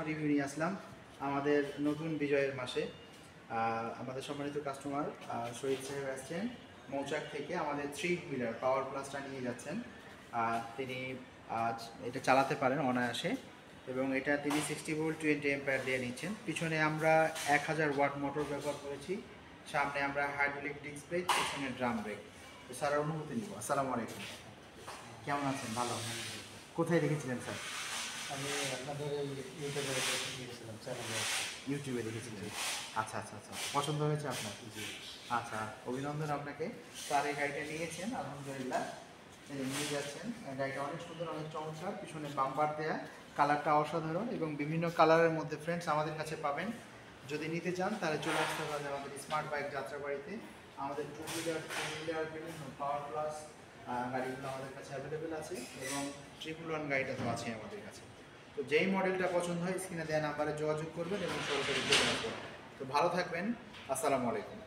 Review নিয়ে আসলাম আমাদের নতুন বিজয়ের মাসে। আমাদের সম্মানিত কাস্টমার শহীদ সাহেব আসছেন মৌচাক থেকে আমাদের 3 হুইলার পাওয়ার প্লাসটা নিয়ে যাচ্ছেন। তিনি আজ এটা চালাতে পারেন অনায়াসে এবং এটা তিনি 60 ভোল্ট 20 এম্পায়ার দিয়ে নিচ্ছেন। পিছনে আমরা 1000 ওয়াট মোটর ব্যবহার করেছি, সামনে আমরা হাইড্রোলিক ডিসপ্লে, পিছনে ড্রাম ব্রেক। তো স্যার অনুমতি নিব। আসসালামু আলাইকুম, কেমন আছেন? ভালো। কোথায় দেখেছিলেন স্যার? আমি আপনাদের এই ইউটিউবে দেখেছিলাম চ্যানেলে। ইউটিউবে দেখেছিলেন? আচ্ছা আচ্ছা আচ্ছা, পছন্দ হয়েছে আপনার? জি। আচ্ছা, অভিনন্দন আপনাকে। স্যার এই গাড়িটা নিয়েছেন, আলহামদুলিল্লাহ নিয়ে যাচ্ছেন। গাড়িটা অনেক সুন্দর, অনেক চমৎকার। পিছনে বাম্পার দেয়া, কালারটা অসাধারণ এবং বিভিন্ন কালারের মধ্যে ফ্রেন্ডস আমাদের কাছে পাবেন। যদি নিতে চান তাহলে চলে আসতে পারেন আমাদের স্মার্ট বাইক যাত্রাবাড়িতে। আমাদের 2 হুইলার 3 হুইলার বিভিন্ন পাওয়ার প্লাস গাড়িগুলো আমাদের কাছে অ্যাভেলেবেল আছে এবং 111 গাড়িটা তো আছে আমাদের কাছে। তো যেই মডেলটা পছন্দ হয় স্ক্রিনে দেওয়া নাম্বারে যোগাযোগ করবেন এবং সরাসরি চলে আসবেন। তো ভালো থাকবেন। আসসালামু আলাইকুম।